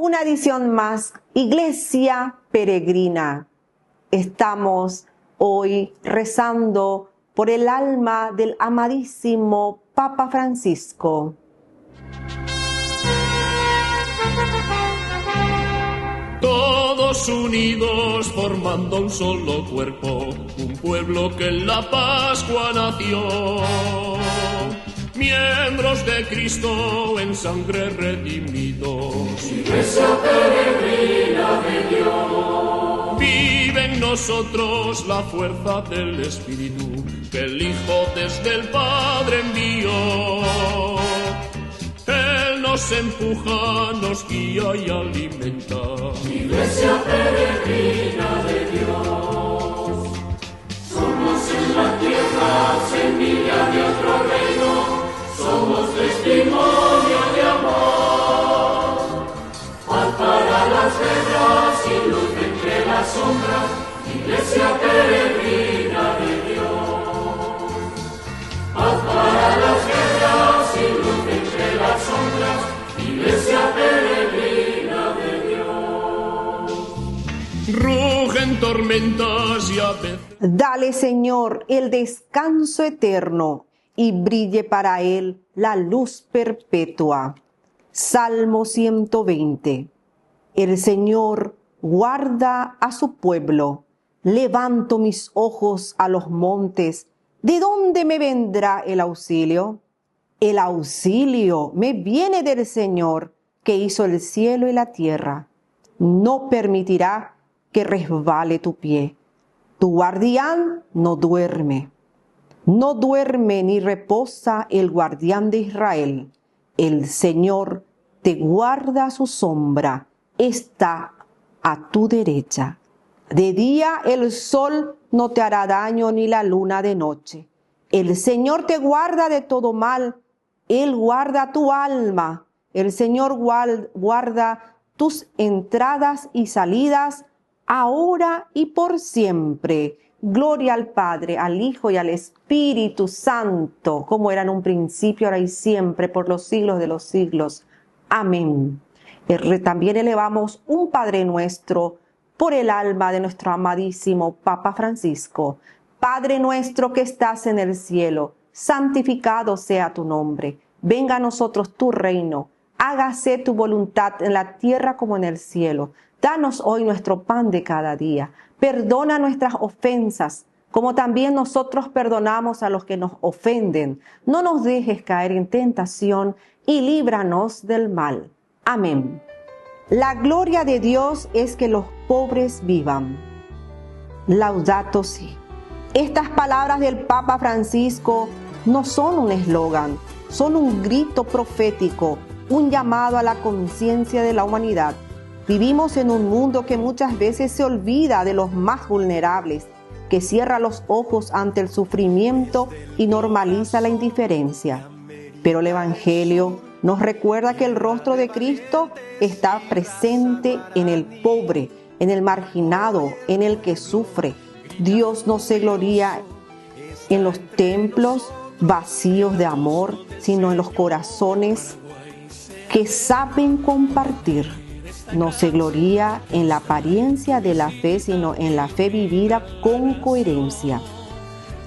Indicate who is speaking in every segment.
Speaker 1: Una edición más, Iglesia Peregrina. Estamos hoy rezando por el alma del amadísimo Papa Francisco.
Speaker 2: Todos unidos formando un solo cuerpo, un pueblo que en la Pascua nació. Miembros de Cristo en sangre redimidos.
Speaker 3: Iglesia peregrina de Dios.
Speaker 2: Vive en nosotros la fuerza del Espíritu que el Hijo desde el Padre envió. Él nos empuja, nos guía y alimenta.
Speaker 3: Iglesia peregrina de Dios. Somos en la tierra semilla de otro reino. Somos testimonio de amor. Paz para las guerras y luz entre las sombras. Iglesia peregrina de Dios. Paz para las guerras y luz entre las sombras. Iglesia peregrina de Dios.
Speaker 2: Rugen tormentas y a veces.
Speaker 1: Dale, Señor, el descanso eterno y brille para él la luz perpetua. Salmo 120. El Señor guarda a su pueblo. Levanto mis ojos a los montes. ¿De dónde me vendrá el auxilio? El auxilio me viene del Señor, que hizo el cielo y la tierra. No permitirá que resbale tu pie. Tu guardián no duerme. No duerme ni reposa el guardián de Israel. El Señor te guarda a su sombra, está a tu derecha. De día el sol no te hará daño ni la luna de noche. El Señor te guarda de todo mal. Él guarda tu alma. El Señor guarda tus entradas y salidas, ahora y por siempre. Gloria al Padre, al Hijo y al Espíritu Santo, como era en un principio, ahora y siempre, por los siglos de los siglos. Amén. También elevamos un Padre Nuestro por el alma de nuestro amadísimo Papa Francisco. Padre nuestro que estás en el cielo, santificado sea tu nombre. Venga a nosotros tu reino. Hágase tu voluntad en la tierra como en el cielo. Danos hoy nuestro pan de cada día. Perdona nuestras ofensas, como también nosotros perdonamos a los que nos ofenden. No nos dejes caer en tentación y líbranos del mal. Amén. La gloria de Dios es que los pobres vivan. Laudato si. Estas palabras del Papa Francisco no son un eslogan, son un grito profético, un llamado a la conciencia de la humanidad. Vivimos en un mundo que muchas veces se olvida de los más vulnerables, que cierra los ojos ante el sufrimiento y normaliza la indiferencia. Pero el Evangelio nos recuerda que el rostro de Cristo está presente en el pobre, en el marginado, en el que sufre. Dios no se gloria en los templos vacíos de amor, sino en los corazones que saben compartir. No se gloria en la apariencia de la fe, sino en la fe vivida con coherencia.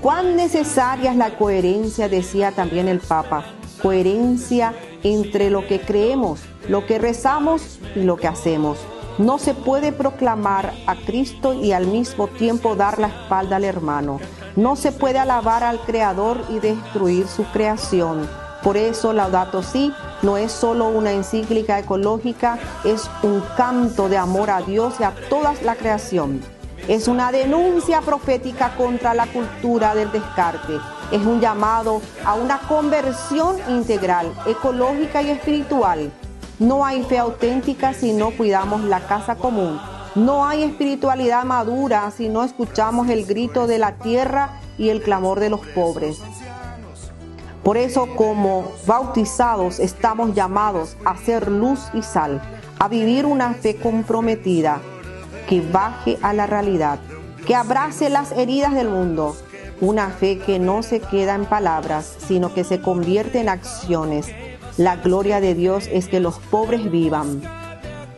Speaker 1: Cuán necesaria es la coherencia, decía también el Papa. Coherencia entre lo que creemos, lo que rezamos y lo que hacemos. No se puede proclamar a Cristo y al mismo tiempo dar la espalda al hermano. No se puede alabar al Creador y destruir su creación. Por eso Laudato Si no es solo una encíclica ecológica, es un canto de amor a Dios y a toda la creación. Es una denuncia profética contra la cultura del descarte. Es un llamado a una conversión integral, ecológica y espiritual. No hay fe auténtica si no cuidamos la casa común. No hay espiritualidad madura si no escuchamos el grito de la tierra y el clamor de los pobres. Por eso, como bautizados, estamos llamados a ser luz y sal, a vivir una fe comprometida, que baje a la realidad, que abrace las heridas del mundo, una fe que no se queda en palabras, sino que se convierte en acciones. La gloria de Dios es que los pobres vivan.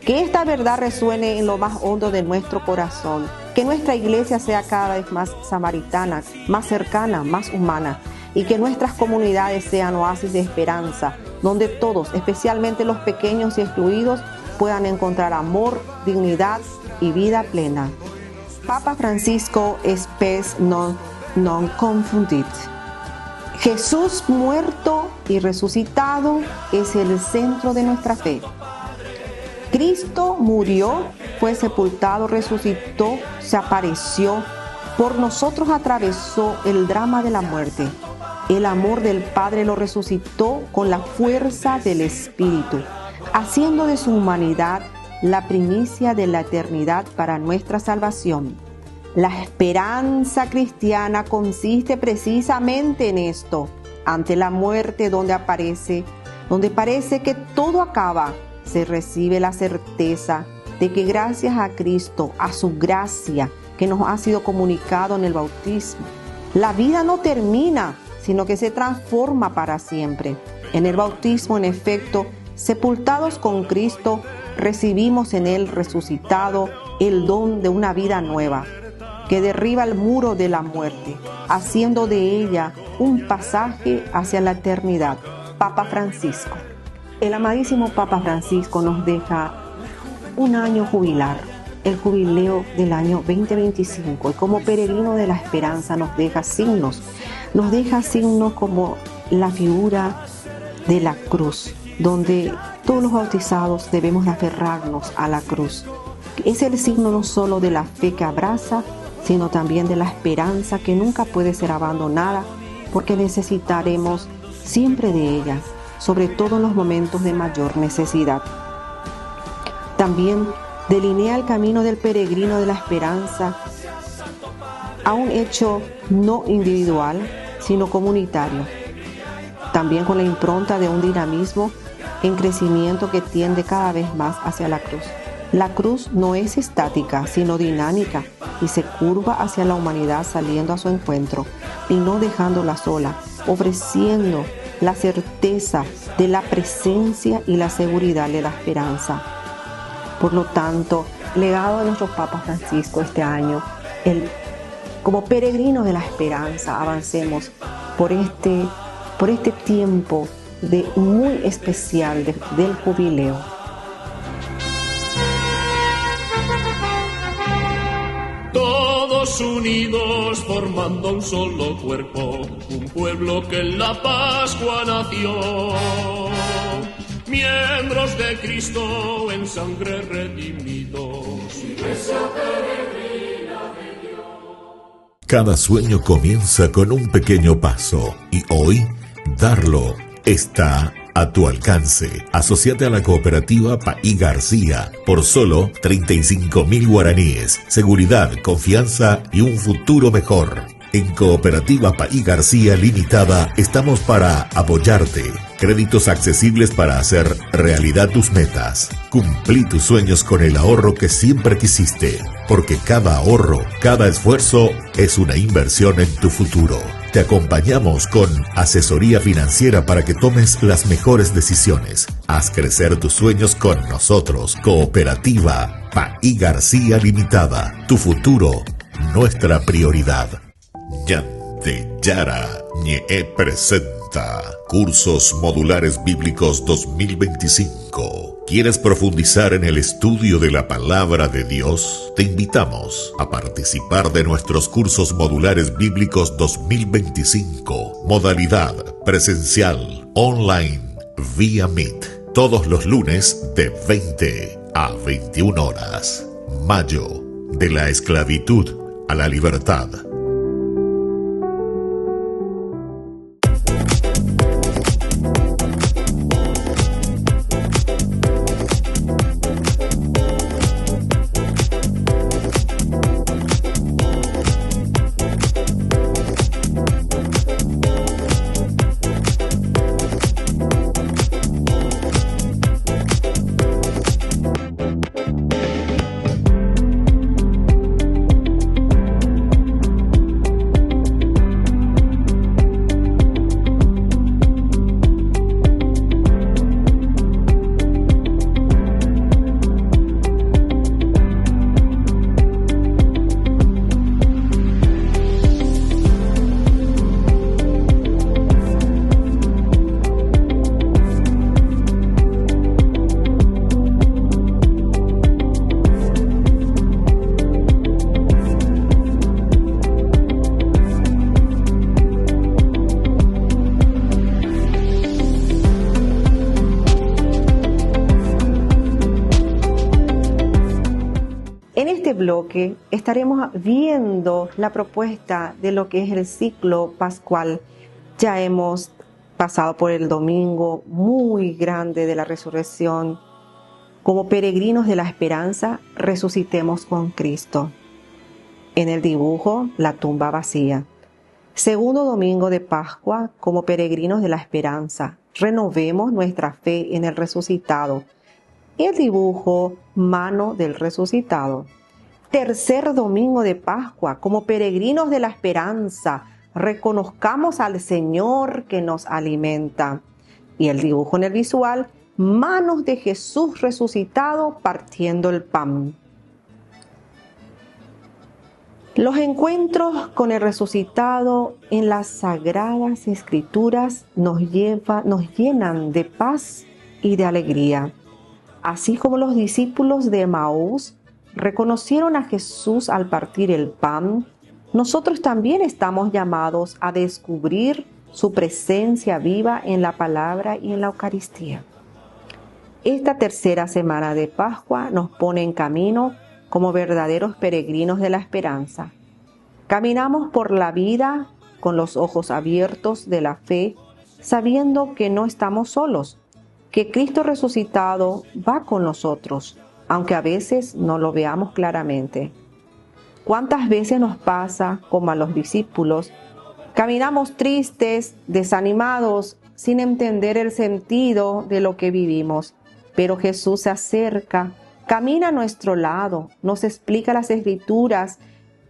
Speaker 1: Que esta verdad resuene en lo más hondo de nuestro corazón. Que nuestra iglesia sea cada vez más samaritana, más cercana, más humana. Y que nuestras comunidades sean oasis de esperanza, donde todos, especialmente los pequeños y excluidos, puedan encontrar amor, dignidad y vida plena. Papa Francisco spes non confundit. Jesús muerto y resucitado es el centro de nuestra fe. Cristo murió, fue sepultado, resucitó, se apareció, por nosotros atravesó el drama de la muerte. El amor del Padre lo resucitó con la fuerza del Espíritu, haciendo de su humanidad la primicia de la eternidad para nuestra salvación. La esperanza cristiana consiste precisamente en esto. Ante la muerte donde parece que todo acaba, se recibe la certeza de que gracias a Cristo, a su gracia que nos ha sido comunicado en el bautismo, la vida no termina, sino que se transforma para siempre. En el bautismo, en efecto, sepultados con Cristo, recibimos en Él resucitado el don de una vida nueva, que derriba el muro de la muerte, haciendo de ella un pasaje hacia la eternidad. Papa Francisco. El amadísimo Papa Francisco nos deja un año jubilar, el jubileo del año 2025, y como peregrino de la esperanza nos deja signos como la figura de la cruz, donde todos los bautizados debemos aferrarnos a la cruz. Es el signo no solo de la fe que abraza, sino también de la esperanza que nunca puede ser abandonada, porque necesitaremos siempre de ella, sobre todo en los momentos de mayor necesidad. También delinea el camino del peregrino de la esperanza a un hecho no individual, sino comunitario, también con la impronta de un dinamismo en crecimiento que tiende cada vez más hacia la cruz. La cruz no es estática, sino dinámica, y se curva hacia la humanidad saliendo a su encuentro y no dejándola sola, ofreciendo la certeza de la presencia y la seguridad de la esperanza. Por lo tanto, legado de nuestro Papa Francisco este año, como peregrinos de la esperanza, avancemos por este tiempo muy especial del jubileo.
Speaker 2: Todos unidos formando un solo cuerpo, un pueblo que en la Pascua nació. Miembros de Cristo en sangre redimidos. Iglesia peregrina de Dios.
Speaker 4: Cada sueño comienza con un pequeño paso y hoy darlo está a tu alcance. Asociate a la cooperativa Paí García por solo 35.000 guaraníes. Seguridad, confianza y un futuro mejor. En Cooperativa Paí García Limitada estamos para apoyarte. Créditos accesibles para hacer realidad tus metas. Cumplí tus sueños con el ahorro que siempre quisiste, porque cada ahorro, cada esfuerzo es una inversión en tu futuro. Te acompañamos con asesoría financiera para que tomes las mejores decisiones. Haz crecer tus sueños con nosotros. Cooperativa Paí García Limitada. Tu futuro, nuestra prioridad. Yante Yara Ñe presenta Cursos Modulares Bíblicos 2025. ¿Quieres profundizar en el estudio de la Palabra de Dios? Te invitamos a participar de nuestros Cursos Modulares Bíblicos 2025. Modalidad presencial, online, vía Meet. Todos los lunes de 20 a 21 horas. Mayo, de la esclavitud a la libertad.
Speaker 1: En este bloque estaremos viendo la propuesta de lo que es el ciclo pascual. Ya hemos pasado por el domingo muy grande de la resurrección. Como peregrinos de la esperanza, resucitemos con Cristo. En el dibujo, la tumba vacía. Segundo domingo de Pascua, como peregrinos de la esperanza, renovemos nuestra fe en el resucitado. El dibujo, mano del resucitado. Tercer domingo de Pascua, como peregrinos de la esperanza, reconozcamos al Señor que nos alimenta. Y el dibujo en el visual, manos de Jesús resucitado partiendo el pan. Los encuentros con el resucitado en las sagradas escrituras nos llenan de paz y de alegría. Así como los discípulos de Emaús reconocieron a Jesús al partir el pan, nosotros también estamos llamados a descubrir su presencia viva en la palabra y en la Eucaristía. Esta tercera semana de Pascua nos pone en camino como verdaderos peregrinos de la esperanza. Caminamos por la vida con los ojos abiertos de la fe, sabiendo que no estamos solos, que Cristo resucitado va con nosotros, aunque a veces no lo veamos claramente. ¿Cuántas veces nos pasa, como a los discípulos, caminamos tristes, desanimados, sin entender el sentido de lo que vivimos? Pero Jesús se acerca, camina a nuestro lado, nos explica las Escrituras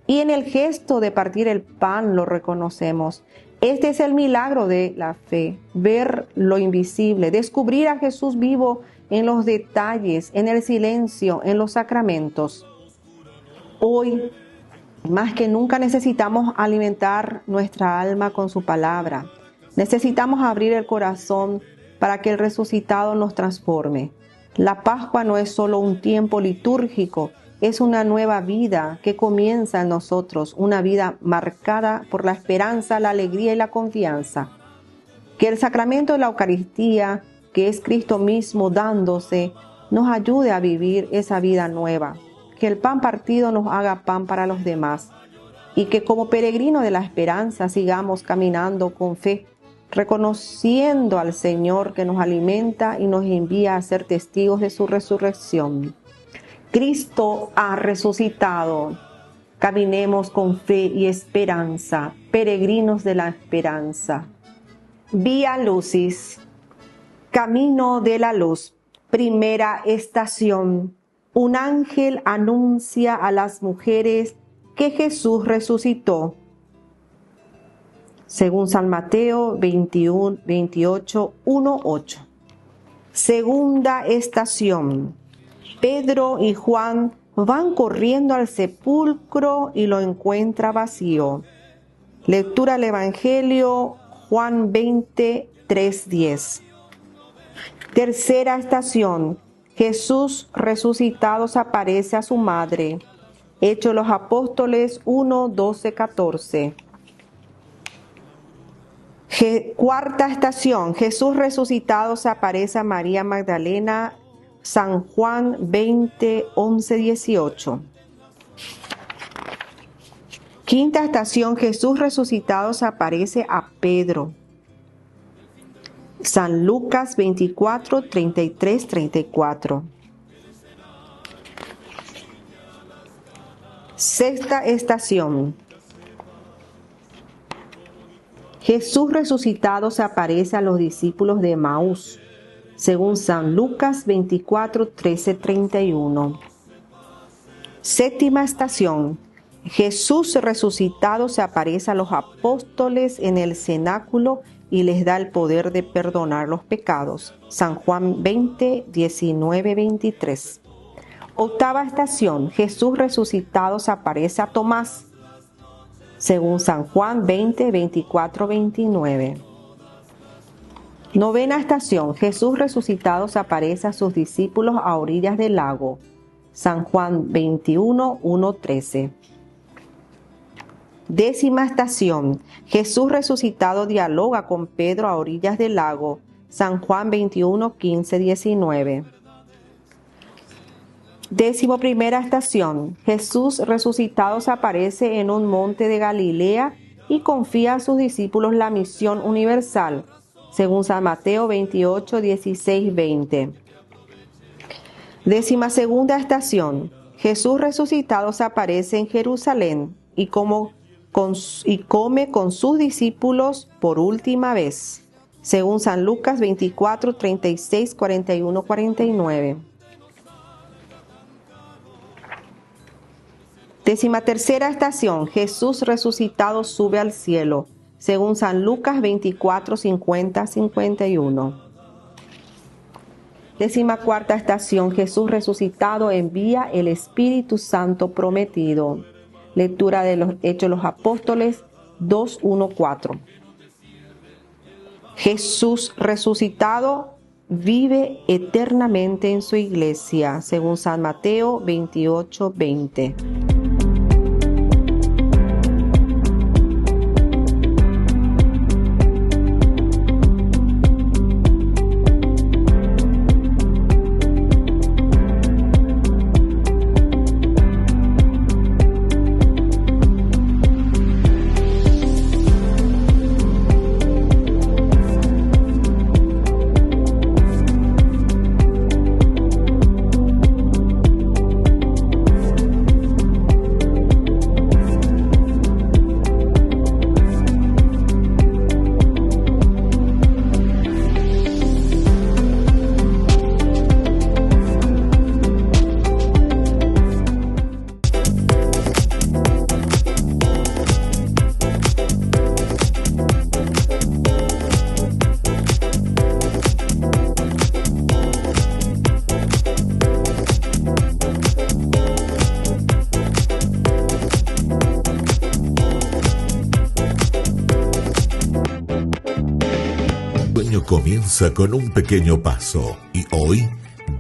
Speaker 1: y en el gesto de partir el pan lo reconocemos. Este es el milagro de la fe, ver lo invisible, descubrir a Jesús vivo en los detalles, en el silencio, en los sacramentos. Hoy, más que nunca, necesitamos alimentar nuestra alma con su palabra. Necesitamos abrir el corazón para que el resucitado nos transforme. La Pascua no es solo un tiempo litúrgico, es una nueva vida que comienza en nosotros, una vida marcada por la esperanza, la alegría y la confianza. Que el sacramento de la Eucaristía, que es Cristo mismo dándose, nos ayude a vivir esa vida nueva. Que el pan partido nos haga pan para los demás. Y que como peregrinos de la esperanza sigamos caminando con fe, reconociendo al Señor que nos alimenta y nos envía a ser testigos de su resurrección. Cristo ha resucitado. Caminemos con fe y esperanza, peregrinos de la esperanza. Vía Lucis, camino de la luz. Primera estación. Un ángel anuncia a las mujeres que Jesús resucitó. Según San Mateo 28, 1, 8. Segunda estación. Pedro y Juan van corriendo al sepulcro y lo encuentra vacío. Lectura del Evangelio, Juan 20, 3, 10. Tercera estación. Jesús resucitado se aparece a su madre. Hechos de los Apóstoles 1, 12, 14. Cuarta estación. Jesús resucitado se aparece a María Magdalena. San Juan 20, 11, 18. Quinta estación. Jesús resucitado se aparece a Pedro. San Lucas 24, 33, 34. Sexta estación. Jesús resucitado se aparece a los discípulos de Emaús, según San Lucas 24, 13, 31. Séptima estación. Jesús resucitado se aparece a los apóstoles en el cenáculo y les da el poder de perdonar los pecados. San Juan 20, 19, 23. Octava estación. Jesús resucitado se aparece a Tomás, según San Juan 20, 24, 29. Novena estación. Jesús resucitado se aparece a sus discípulos a orillas del lago. San Juan 21, 1, 13. Décima estación. Jesús resucitado dialoga con Pedro a orillas del lago. San Juan 21, 15, 19. 11ª estación. Jesús resucitado se aparece en un monte de Galilea y confía a sus discípulos la misión universal, según San Mateo 28, 16, 20. 12ª estación. Jesús resucitado se aparece en Jerusalén y come con sus discípulos por última vez, según San Lucas 24, 36, 41, 49. 13ª estación. Jesús resucitado sube al cielo, según San Lucas 24, 50, 51. 14ª estación. Jesús resucitado envía el Espíritu Santo prometido. Lectura de los Hechos de los Apóstoles 2, 1, 4. Jesús resucitado vive eternamente en su iglesia, según San Mateo 28, 20.
Speaker 4: Comienza con un pequeño paso y hoy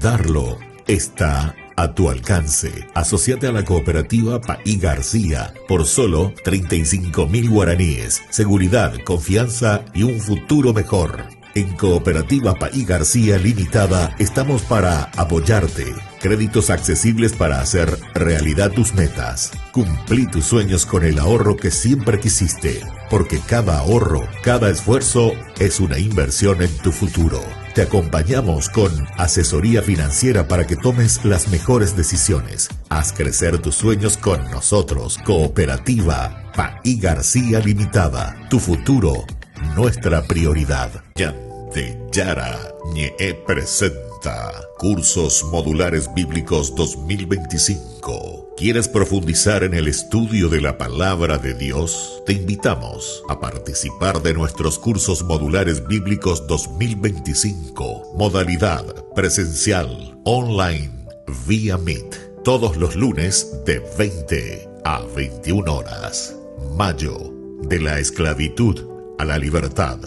Speaker 4: darlo está a tu alcance. Asociate a la cooperativa Paí García por solo 35.000 guaraníes. Seguridad, confianza y un futuro mejor. En Cooperativa Paí García Limitada estamos para apoyarte. Créditos accesibles para hacer realidad tus metas. Cumplí tus sueños con el ahorro que siempre quisiste, porque cada ahorro, cada esfuerzo es una inversión en tu futuro. Te acompañamos con asesoría financiera para que tomes las mejores decisiones. Haz crecer tus sueños con nosotros. Cooperativa Paí García Limitada. Tu futuro, nuestra prioridad. Yante Yara Ñe presenta Cursos Modulares Bíblicos 2025. ¿Quieres profundizar en el estudio de la Palabra de Dios? Te invitamos a participar de nuestros Cursos Modulares Bíblicos 2025. Modalidad presencial, online, vía Meet. Todos los lunes de 20 a 21 horas. Mayo, de la esclavitud a la libertad.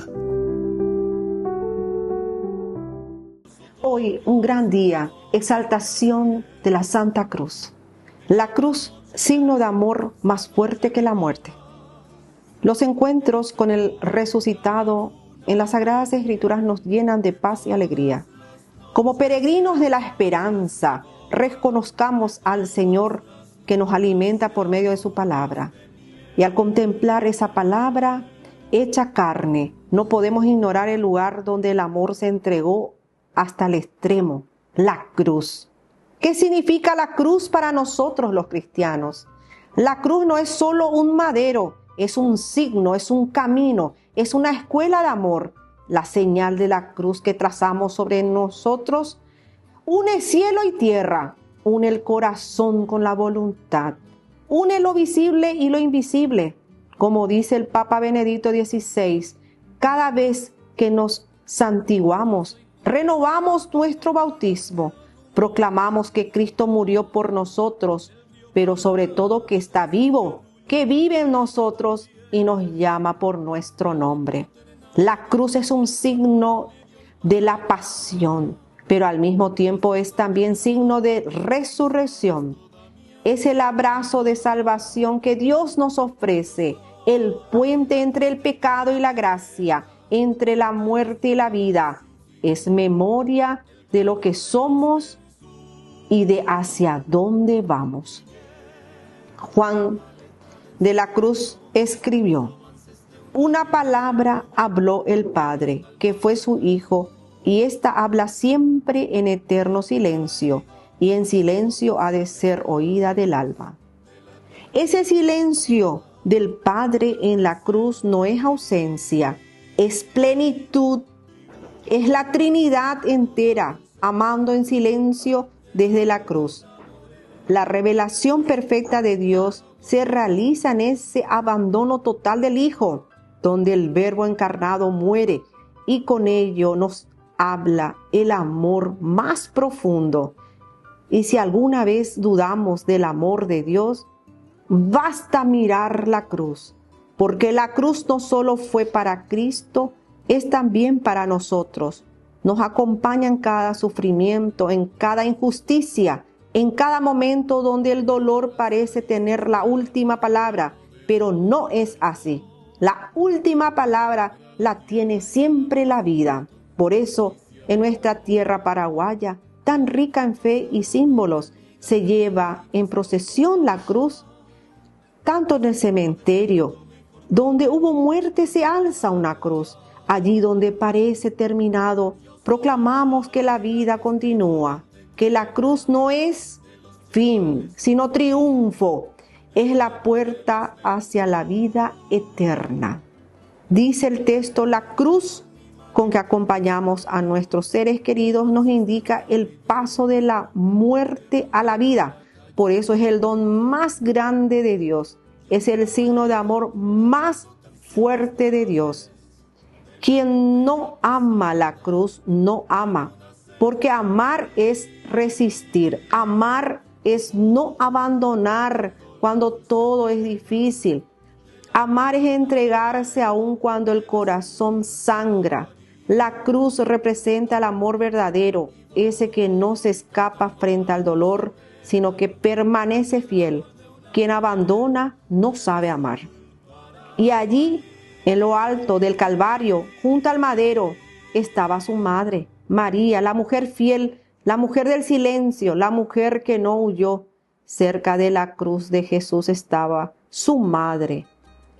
Speaker 1: Hoy, un gran día, exaltación de la Santa Cruz. La cruz, signo de amor más fuerte que la muerte. Los encuentros con el resucitado en las Sagradas Escrituras nos llenan de paz y alegría. Como peregrinos de la esperanza, reconozcamos al Señor que nos alimenta por medio de su palabra. Y al contemplar esa palabra hecha carne, no podemos ignorar el lugar donde el amor se entregó hasta el extremo, la cruz. ¿Qué significa la cruz para nosotros los cristianos? La cruz no es solo un madero, es un signo, es un camino, es una escuela de amor. La señal de la cruz que trazamos sobre nosotros une cielo y tierra, une el corazón con la voluntad, une lo visible y lo invisible. Como dice el Papa Benedicto XVI, cada vez que nos santiguamos, renovamos nuestro bautismo, proclamamos que Cristo murió por nosotros, pero sobre todo que está vivo, que vive en nosotros y nos llama por nuestro nombre. La cruz es un signo de la pasión, pero al mismo tiempo es también signo de resurrección. Es el abrazo de salvación que Dios nos ofrece, el puente entre el pecado y la gracia, entre la muerte y la vida. Es memoria de lo que somos y de hacia dónde vamos. Juan de la Cruz escribió: una palabra habló el Padre, que fue su Hijo, y ésta habla siempre en eterno silencio, y en silencio ha de ser oída del alma. Ese silencio del Padre en la cruz no es ausencia, es plenitud, es la Trinidad entera, amando en silencio desde la cruz. La revelación perfecta de Dios se realiza en ese abandono total del Hijo, donde el Verbo encarnado muere y con ello nos habla el amor más profundo. Y si alguna vez dudamos del amor de Dios, basta mirar la cruz, porque la cruz no solo fue para Cristo, es también para nosotros. Nos acompaña en cada sufrimiento, en cada injusticia, en cada momento donde el dolor parece tener la última palabra, pero no es así. La última palabra la tiene siempre la vida. Por eso, en nuestra tierra paraguaya, tan rica en fe y símbolos, se lleva en procesión la cruz. Tanto en el cementerio, donde hubo muerte, se alza una cruz. Allí donde parece terminado, proclamamos que la vida continúa, que la cruz no es fin, sino triunfo. Es la puerta hacia la vida eterna. Dice el texto, la cruz con que acompañamos a nuestros seres queridos nos indica el paso de la muerte a la vida. Por eso es el don más grande de Dios. Es el signo de amor más fuerte de Dios. Quien no ama la cruz, no ama. Porque amar es resistir. Amar es no abandonar cuando todo es difícil. Amar es entregarse aun cuando el corazón sangra. La cruz representa el amor verdadero, ese que no se escapa frente al dolor, sino que permanece fiel. Quien abandona no sabe amar. Y allí, en lo alto del Calvario, junto al madero, estaba su madre, María, la mujer fiel, la mujer del silencio, la mujer que no huyó. Cerca de la cruz de Jesús estaba su madre.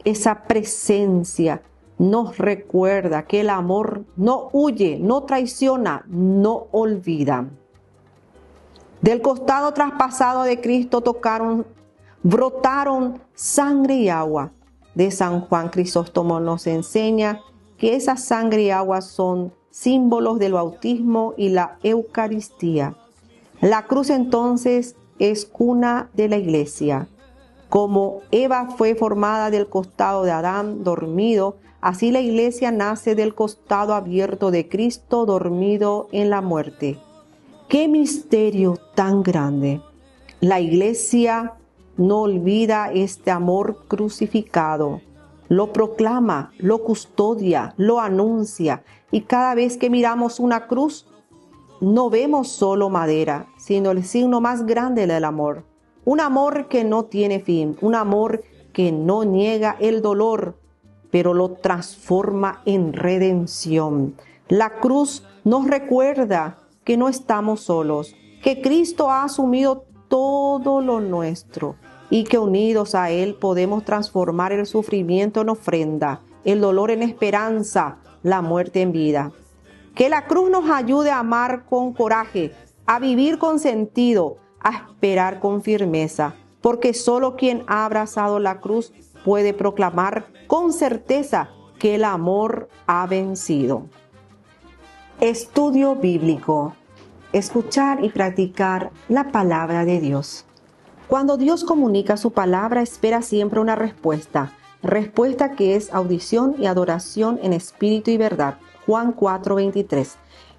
Speaker 1: Esa presencia nos recuerda que el amor no huye, no traiciona, no olvida. Del costado traspasado de Cristo brotaron sangre y agua. De San Juan Crisóstomo nos enseña que esa sangre y agua son símbolos del bautismo y la Eucaristía. La cruz entonces es cuna de la iglesia. Como Eva fue formada del costado de Adán dormido, así la iglesia nace del costado abierto de Cristo dormido en la muerte. ¡Qué misterio tan grande! La iglesia no olvida este amor crucificado. Lo proclama, lo custodia, lo anuncia. Y cada vez que miramos una cruz, no vemos solo madera, sino el signo más grande del amor. Un amor que no tiene fin, un amor que no niega el dolor, pero lo transforma en redención. La cruz nos recuerda que no estamos solos, que Cristo ha asumido todo lo nuestro y que unidos a Él podemos transformar el sufrimiento en ofrenda, el dolor en esperanza, la muerte en vida. Que la cruz nos ayude a amar con coraje, a vivir con sentido, a esperar con firmeza, porque solo quien ha abrazado la cruz puede proclamar con certeza que el amor ha vencido. Estudio bíblico. Escuchar y practicar la palabra de Dios. Cuando Dios comunica su palabra, espera siempre una respuesta que es audición y adoración en espíritu y verdad. Juan 4:23.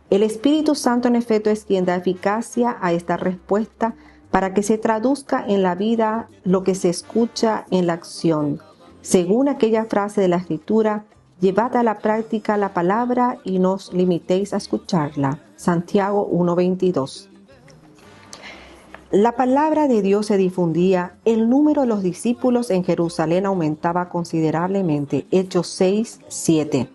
Speaker 1: El Espíritu Santo en efecto es quien da eficacia a esta respuesta para que se traduzca en la vida lo que se escucha en la acción. Según aquella frase de la Escritura, llevad a la práctica la palabra y no os limitéis a escucharla. Santiago 1:22. La palabra de Dios se difundía, el número de los discípulos en Jerusalén aumentaba considerablemente. Hechos 6:7.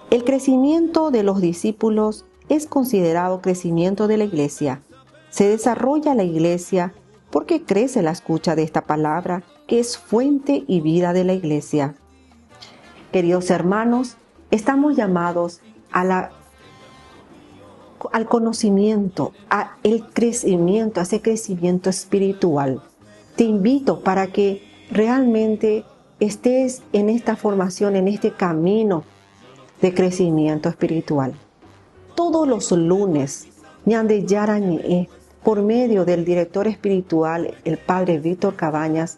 Speaker 1: El crecimiento de los discípulos es considerado crecimiento de la iglesia. se desarrolla la iglesia porque crece la escucha de esta palabra, que es fuente y vida de la iglesia. Queridos hermanos, estamos llamados al conocimiento, a ese crecimiento espiritual. Te invito para que realmente estés en esta formación, en este camino de crecimiento espiritual. Todos los lunes, Ñande Yarañe, por medio del director espiritual, el Padre Víctor Cabañas,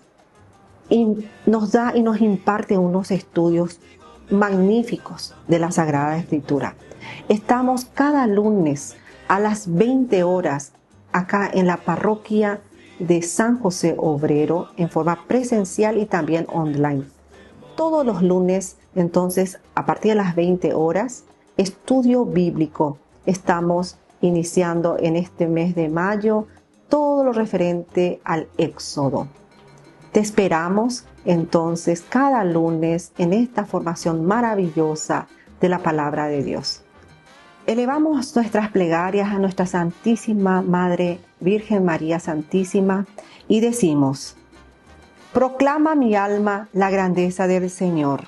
Speaker 1: nos da y nos imparte unos estudios magníficos de la Sagrada Escritura. Estamos cada lunes a las 20 horas acá en la parroquia de San José Obrero en forma presencial y también online. Todos los lunes, entonces, a partir de las 20 horas, estudio bíblico. Estamos iniciando en este mes de mayo todo lo referente al Éxodo. Te esperamos entonces cada lunes en esta formación maravillosa de la palabra de Dios. Elevamos nuestras plegarias a nuestra Santísima Madre Virgen María Santísima y decimos: proclama mi alma la grandeza del Señor.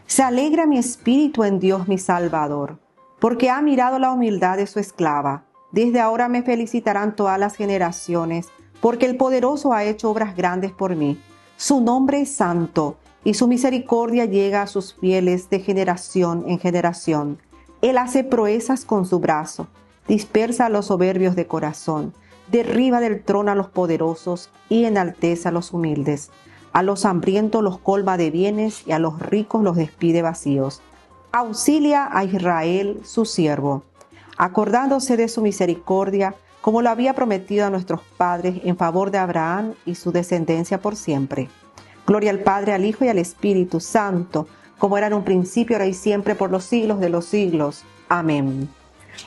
Speaker 1: Se alegra mi espíritu en Dios mi Salvador, porque ha mirado la humildad de su esclava. Desde ahora me felicitarán todas las generaciones, porque el Poderoso ha hecho obras grandes por mí. Su nombre es santo, y su misericordia llega a sus fieles de generación en generación. Él hace proezas con su brazo, dispersa a los soberbios de corazón, derriba del trono a los poderosos y enaltece a los humildes. A los hambrientos los colma de bienes y a los ricos los despide vacíos. Auxilia a Israel, su siervo, acordándose de su misericordia, como lo había prometido a nuestros padres en favor de Abraham y su descendencia por siempre. Gloria al Padre, al Hijo y al Espíritu Santo, como era en un principio, ahora y siempre, por los siglos de los siglos. Amén.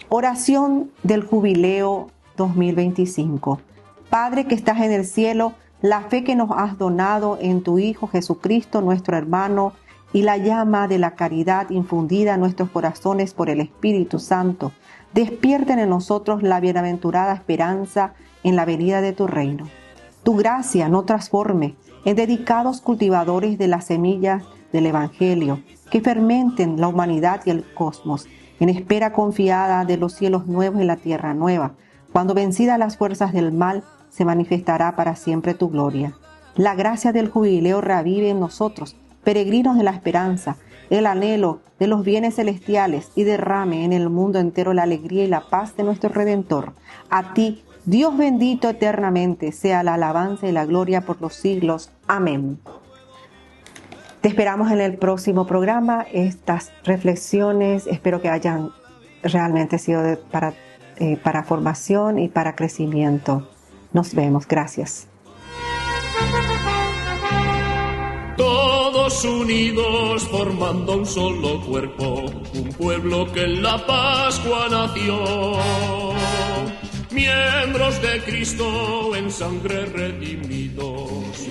Speaker 1: Oración del Jubileo 2025. Padre que estás en el cielo, la fe que nos has donado en tu Hijo Jesucristo, nuestro hermano, y la llama de la caridad infundida en nuestros corazones por el Espíritu Santo, despierten en nosotros la bienaventurada esperanza en la venida de tu reino. Tu gracia nos transforme en dedicados cultivadores de las semillas del Evangelio, que fermenten la humanidad y el cosmos, en espera confiada de los cielos nuevos y la tierra nueva, cuando vencidas las fuerzas del mal, se manifestará para siempre tu gloria. La gracia del jubileo reavive en nosotros, peregrinos de la esperanza, el anhelo de los bienes celestiales, y derrame en el mundo entero la alegría y la paz de nuestro Redentor. A ti, Dios bendito eternamente, sea la alabanza y la gloria por los siglos. Amén. Te esperamos en el próximo programa. Estas reflexiones espero que hayan realmente sido para formación y para crecimiento. Nos vemos. Gracias.
Speaker 2: Todos unidos formando un solo cuerpo, un pueblo que en la Pascua nació. Miembros de Cristo en sangre redimidos.